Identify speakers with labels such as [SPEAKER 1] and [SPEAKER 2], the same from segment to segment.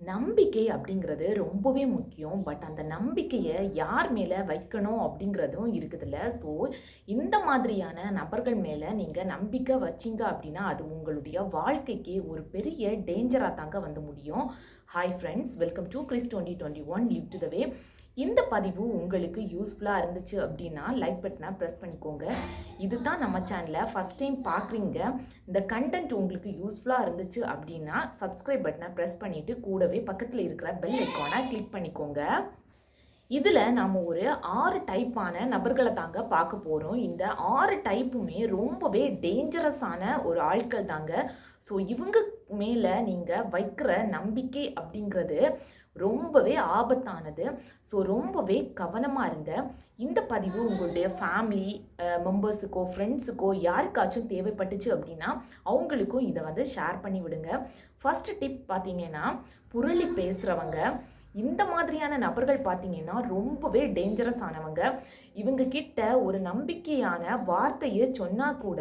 [SPEAKER 1] நம்பிக்கை அப்படிங்கிறது ரொம்பவே முக்கியம். பட் அந்த நம்பிக்கையை யார் மேலே வைக்கணும் அப்படிங்கிறதும் இருக்குதுல்ல. ஸோ இந்த மாதிரியான நபர்கள் மேலே நீங்கள் நம்பிக்கை வச்சிங்க அப்படின்னா அது உங்களுடைய வாழ்க்கைக்கு ஒரு பெரிய டேஞ்சராக தாங்க வந்து முடியும். Hi friends, welcome to Chris 2021 live to the way. இந்த பதிவு உங்களுக்கு யூஸ்ஃபுல்லாக இருந்துச்சு அப்படின்னா லைக் பட்டனை ப்ரெஸ் பண்ணிக்கோங்க. இதுதான் நம்ம சேனலை ஃபஸ்ட் டைம் பார்க்குறீங்க, இந்த கண்டென்ட் உங்களுக்கு யூஸ்ஃபுல்லாக இருந்துச்சு அப்படின்னா சப்ஸ்கிரைப் பட்டனை ப்ரெஸ் பண்ணிவிட்டு கூடவே பக்கத்தில் இருக்கிற பெல் ஐக்கானை கிளிக் பண்ணிக்கோங்க. இதில் நாம் ஒரு 6 டைப்பான நபர்களை தாங்க பார்க்க போகிறோம். இந்த 6 டைப்புமே ரொம்பவே டேஞ்சரஸான ஒரு ஆட்கள் தாங்க. ஸோ இவங்க மேலே நீங்கள் வைக்கிற நம்பிக்கை அப்படிங்கிறது ரொம்பவே ஆபத்தானது. ஸோ ரொம்பவே கவனமாக இருங்க. இந்த பதிவு உங்களுடைய ஃபேமிலி மெம்பர்ஸுக்கோ ஃப்ரெண்ட்ஸுக்கோ யாருக்காச்சும் தேவைப்பட்டுச்சு அப்படின்னா அவங்களுக்கும் இதை வந்து ஷேர் பண்ணி விடுங்க. ஃபஸ்ட்டு டிப் பார்த்தீங்கன்னா, புரளி பேசுகிறவங்க. இந்த மாதிரியான நபர்கள் பார்த்தீங்கன்னா ரொம்பவே டேஞ்சரஸ் ஆனவங்க. இவங்க கிட்ட ஒரு நம்பிக்கையான வார்த்தையை சொன்னால் கூட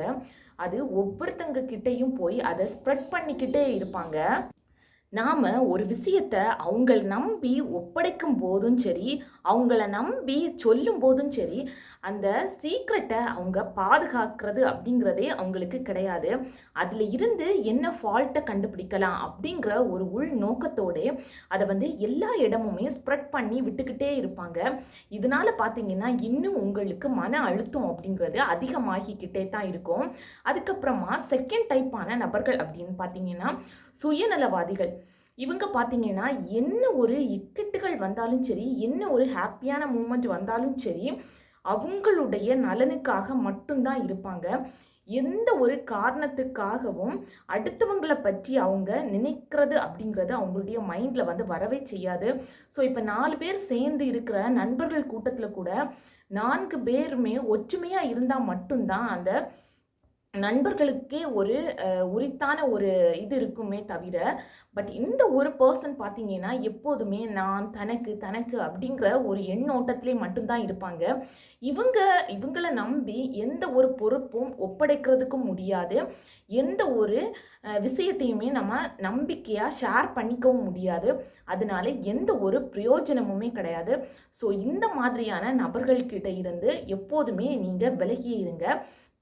[SPEAKER 1] அது ஒவ்வொருத்தங்க கிட்டையும் போய் அதை ஸ்ப்ரெட் பண்ணிக்கிட்டே இருப்பாங்க. நாம் ஒரு விஷயத்தை அவங்கள நம்பி ஒப்படைக்கும் போதும் சரி, அவங்கள நம்பி சொல்லும் போதும் சரி, அந்த சீக்ரெட்டை அவங்க பாதுகாக்கிறது அப்படிங்கிறதே அவங்களுக்கு கிடையாது. அதில் இருந்து என்ன ஃபால்ட்டை கண்டுபிடிக்கலாம் அப்படிங்கிற ஒரு உள் நோக்கத்தோடு அதை வந்து எல்லா இடமுமே ஸ்ப்ரெட் பண்ணி விட்டுக்கிட்டே இருப்பாங்க. இதனால் பார்த்தீங்கன்னா இன்னும் உங்களுக்கு மன அழுத்தம் அப்படிங்கிறது அதிகமாகிக்கிட்டே தான் இருக்கும். அதுக்கப்புறமா செகண்ட் டைப்பான நபர்கள் அப்படின்னு பார்த்தீங்கன்னா சுயநலவாதிகள். இவங்க பார்த்தீங்கன்னா என்ன ஒரு இக்கட்டுகள் வந்தாலும் சரி, என்ன ஒரு ஹாப்பியான மூமெண்ட் வந்தாலும் சரி, அவங்களுடைய நலனுக்காக மட்டும்தான் இருப்பாங்க. எந்த ஒரு காரணத்துக்காகவும் அடுத்தவங்களை பற்றி அவங்க நினைக்கிறது அப்படிங்கிறது அவங்களுடைய மைண்டில் வந்து வரவே செய்யாது. ஸோ இப்போ 4 பேர் சேர்ந்து இருக்கிற நண்பர்கள் கூட்டத்தில் கூட 4 பேருமே ஒற்றுமையாக இருந்தால் மட்டும்தான் அந்த நண்பர்களுக்கே ஒரு உரித்தான ஒரு இது இருக்குமே தவிர, பட் இந்த ஒரு பர்சன் பார்த்தீங்கன்னா எப்போதுமே நான் தனக்கு தனக்கு அப்படிங்கிற ஒரு எண்ணோட்டத்திலே மட்டும்தான் இருப்பாங்க. இவங்கள நம்பி எந்த ஒரு பொறுப்பும் ஒப்படைக்கிறதுக்கும் முடியாது. எந்த ஒரு விஷயத்தையுமே நம்ம நம்பிக்கையாக ஷேர் பண்ணிக்கவும் முடியாது. அதனால எந்த ஒரு பிரயோஜனமுமே கிடையாது. ஸோ இந்த மாதிரியான நபர்கள்கிட்ட இருந்து எப்போதுமே நீங்கள் விலகியே இருங்க.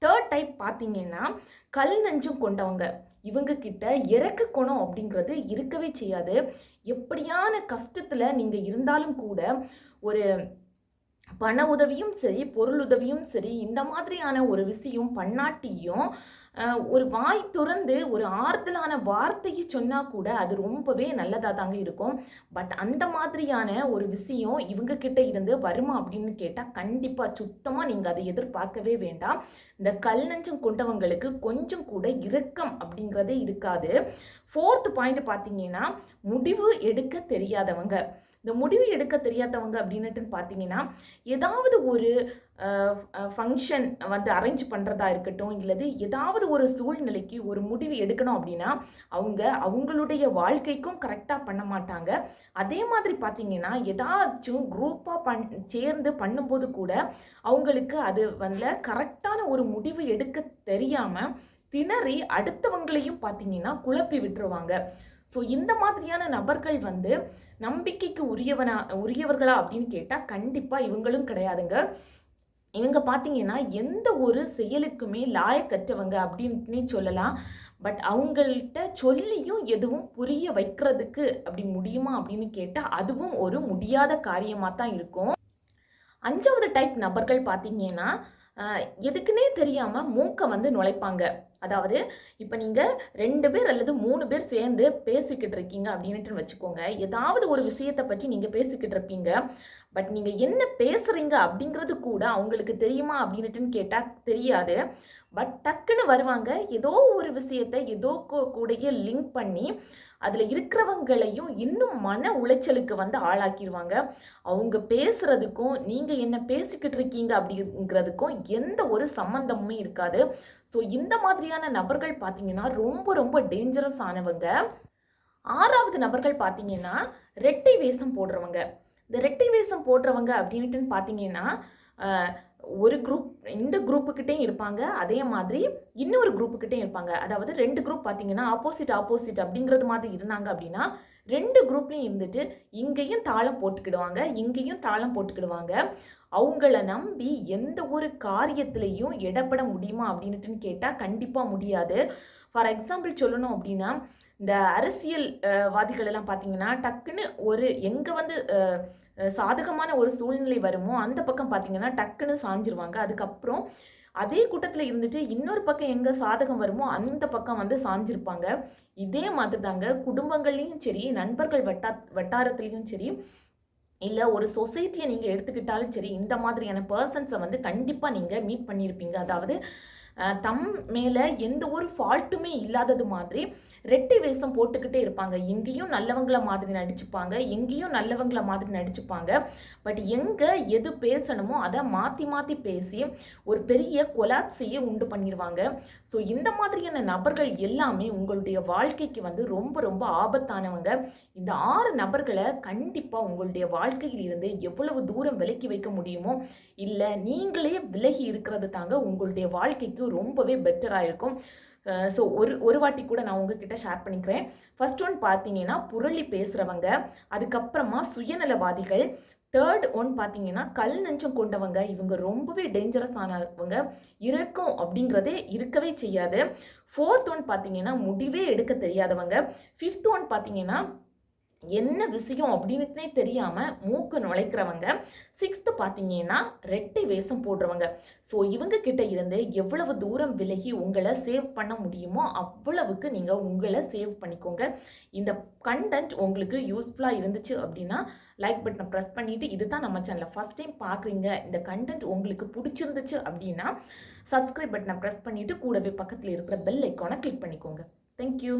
[SPEAKER 1] தேர்ட் டைப் பார்த்தீங்கன்னா கல் நெஞ்சம் கொண்டவங்க. இவங்க கிட்ட இறக்க குணம் அப்படிங்கிறது இருக்கவே செய்யாது. எப்படியான கஷ்டத்தில் நீங்கள் இருந்தாலும் கூட ஒரு பண உதவியும் சரி, பொருள் உதவியும் சரி, இந்த மாதிரியான ஒரு விஷயம் பண்ணாட்டியும் ஒரு வாய் துறந்து ஒரு ஆறுதலான வார்த்தையை சொன்னால் கூட அது ரொம்பவே நல்லதாக தாங்க இருக்கும். பட் அந்த மாதிரியான ஒரு விஷயம் இவங்க கிட்ட இருந்து வருமா அப்படின்னு கேட்டால் கண்டிப்பாக சுத்தமாக நீங்கள் அதை எதிர்பார்க்கவே வேண்டாம். இந்த கல் நெஞ்சம் கொண்டவங்களுக்கு கொஞ்சம் கூட இரக்கம் அப்படிங்கிறதே இருக்காது. ஃபோர்த் பாயிண்ட் பார்த்தீங்கன்னா முடிவு எடுக்க தெரியாதவங்க. இந்த முடிவு எடுக்க தெரியாதவங்க அப்படின்னுட்டு பார்த்தீங்கன்னா, ஏதாவது ஒரு ஃபங்க்ஷன் வந்து அரேஞ்ச் பண்ணுறதா இருக்கட்டும், இல்லது ஏதாவது ஒரு சூழ்நிலைக்கு ஒரு முடிவு எடுக்கணும் அப்படின்னா அவங்களுடைய வாழ்க்கைக்கும் கரெக்டாக பண்ண மாட்டாங்க. அதே மாதிரி பார்த்தீங்கன்னா ஏதாச்சும் குரூப்பாக சேர்ந்து பண்ணும்போது கூட அவங்களுக்கு அது வந்து கரெக்டான ஒரு முடிவு எடுக்க தெரியாமல் திணறி அடுத்தவங்களையும் பார்த்தீங்கன்னா குழப்பி விட்டுருவாங்க. ஸோ இந்த மாதிரியான நபர்கள் வந்து நம்பிக்கைக்கு உரியவர்களா அப்படின்னு கேட்டால் கண்டிப்பாக இவங்களும் கிடையாதுங்க. இவங்க பார்த்தீங்கன்னா எந்த ஒரு செயலுக்குமே லாயக்கற்றவங்க அப்படின்னு சொல்லலாம். பட் அவங்கள்ட்ட சொல்லியும் எதுவும் புரிய வைக்கிறதுக்கு அப்படி முடியுமா அப்படின்னு கேட்டால் அதுவும் ஒரு முடியாத காரியமாக தான் இருக்கும். 5வது டைப் நபர்கள் பார்த்தீங்கன்னா எதுக்குன்னே தெரியாமல் மூக்கை வந்து நுழைப்பாங்க. அதாவது இப்போ நீங்கள் 2 பேர் அல்லது 3 பேர் சேர்ந்து பேசிக்கிட்டு இருக்கீங்க அப்படின்ட்டு வச்சுக்கோங்க. ஏதாவது ஒரு விஷயத்தை பற்றி நீங்கள் பேசிக்கிட்டு இருப்பீங்க. பட் நீங்கள் என்ன பேசுகிறீங்க அப்படிங்கிறது கூட அவங்களுக்கு தெரியுமா அப்படின்ட்டுன்னு கேட்டால் தெரியாது. பட் டக்குன்னு வருவாங்க, ஏதோ ஒரு விஷயத்தை ஏதோ கூடயே லிங்க் பண்ணி அதில் இருக்கிறவங்களையும் இன்னும் மன உளைச்சலுக்கு வந்து ஆளாக்கிடுவாங்க. அவங்க பேசுகிறதுக்கும் நீங்கள் என்ன பேசிக்கிட்டு இருக்கீங்க அப்படிங்கிறதுக்கும் எந்த ஒரு சம்மந்தமுமே இருக்காது. ஸோ இந்த மாதிரியான நபர்கள் பார்த்தீங்கன்னா ரொம்ப ரொம்ப டேஞ்சரஸ் ஆனவங்க. 6வது நபர்கள் பார்த்தீங்கன்னா ரெட்டை வேஷம் போடுறவங்க. இந்த ரெட்டை வேஷம் போடுறவங்க அப்படின்ட்டு பார்த்தீங்கன்னா ஒரு குரூப் இந்த குரூப்புக்கிட்டேயும் இருப்பாங்க, அதே மாதிரி இன்னொரு குரூப்புக்கிட்டேயும் இருப்பாங்க. அதாவது 2 குரூப் பார்த்தீங்கன்னா ஆப்போசிட் அப்படிங்கிறது மாதிரி இருந்தாங்க அப்படின்னா 2 குரூப்லேயும் இருந்துட்டு இங்கேயும் தாளம் போட்டுக்கிடுவாங்க, இங்கேயும் தாளம் போட்டுக்கிடுவாங்க. அவங்கள நம்பி எந்த ஒரு காரியத்திலையும் இடப்பட முடியுமா அப்படின்னுட்டுன்னு கேட்டால் கண்டிப்பாக முடியாது. ஃபார் எக்ஸாம்பிள் சொல்லணும் அப்படின்னா, இந்த அரசியல் வாதிகள் எல்லாம் பார்த்தீங்கன்னா டக்குன்னு ஒரு எங்கே வந்து சாதகமான ஒரு சூழ்நிலை வருமோ அந்த பக்கம் பார்த்தீங்கன்னா டக்குன்னு சாஞ்சிருவாங்க. அதுக்கப்புறம் அதே கூட்டத்தில் இருந்துட்டு இன்னொரு பக்கம் எங்கே சாதகம் வருமோ அந்த பக்கம் வந்து சாஞ்சிருப்பாங்க. இதே மாதிரி தாங்க குடும்பங்கள்லேயும் சரி, நண்பர்கள் வட்டாரத்துலேயும் சரி, இல்லை ஒரு சொசைட்டியை நீங்கள் எடுத்துக்கிட்டாலும் சரி, இந்த மாதிரியான பர்சன்ஸை வந்து கண்டிப்பாக நீங்கள் மீட் பண்ணியிருப்பீங்க. அதாவது தம் மேலே எந்த ஒரு ஃபால்ட்டுமே இல்லாதது மாதிரி ரெட்டை வேஷம் போட்டுக்கிட்டே இருப்பாங்க. எங்கேயும் நல்லவங்கள மாதிரி நடிச்சுப்பாங்க, எங்கேயும் நல்லவங்கள மாதிரி நடிச்சுப்பாங்க. பட் எங்கே எது பேசணுமோ அதை மாற்றி மாற்றி பேசி ஒரு பெரிய கொலாப்ஸையே உண்டு பண்ணிடுவாங்க. ஸோ இந்த மாதிரியான நபர்கள் எல்லாமே உங்களுடைய வாழ்க்கைக்கு வந்து ரொம்ப ரொம்ப ஆபத்தானவங்க. இந்த 6 நபர்களை கண்டிப்பாக உங்களுடைய வாழ்க்கையில் இருந்து எவ்வளவு தூரம் விலக்கி வைக்க முடியுமோ, இல்லை நீங்களே விலகி இருக்கிறது தாங்க உங்களுடைய வாழ்க்கைக்கு ரொம்பவே பெட்டராக இருக்கும். ஸோ ஒரு வாட்டி கூட நான் உங்ககிட்ட ஷேர் பண்ணிக்கிறேன். ஃபர்ஸ்ட் ஒன் பார்த்தீங்கன்னா புரளி பேசுகிறவங்க, அதுக்கப்புறமா சுயநலவாதிகள். தேர்ட் ஒன் பார்த்தீங்கன்னா கல் நெஞ்சம் கொண்டவங்க. இவங்க ரொம்பவே டேஞ்சரஸ் ஆனவங்க, இரக்கம் அப்படிங்கிறதே இருக்கவே செய்யாது. ஃபோர்த் ஒன் பார்த்தீங்கன்னா முடிவே எடுக்க தெரியாதவங்க. ஃபிஃப்த் ஒன் பார்த்தீங்கன்னா என்ன விஷயம் அப்படின்னுட்டே தெரியாமல் மூக்கு நுழைக்கிறவங்க. சிக்ஸ்த்து பார்த்தீங்கன்னா ரெட்டை வேஷம் போடுறவங்க. ஸோ இவங்க கிட்ட இருந்து எவ்வளவு தூரம் விலகி உங்களை சேவ் பண்ண முடியுமோ அவ்வளவுக்கு நீங்கள் உங்களை சேவ் பண்ணிக்கோங்க. இந்த கண்டென்ட் உங்களுக்கு யூஸ்ஃபுல்லாக இருந்துச்சு அப்படின்னா லைக் பட்டனை ப்ரெஸ் பண்ணிவிட்டு, இதுதான் நம்ம சேனலை ஃபஸ்ட் டைம் பார்க்குறீங்க, இந்த கண்டென்ட் உங்களுக்கு பிடிச்சிருந்துச்சு அப்படின்னா சப்ஸ்கிரைப் பட்டனை ப்ரெஸ் பண்ணிவிட்டு கூடவே பக்கத்தில் இருக்கிற பெல் ஐக்கானை கிளிக் பண்ணிக்கோங்க. தேங்க்யூ.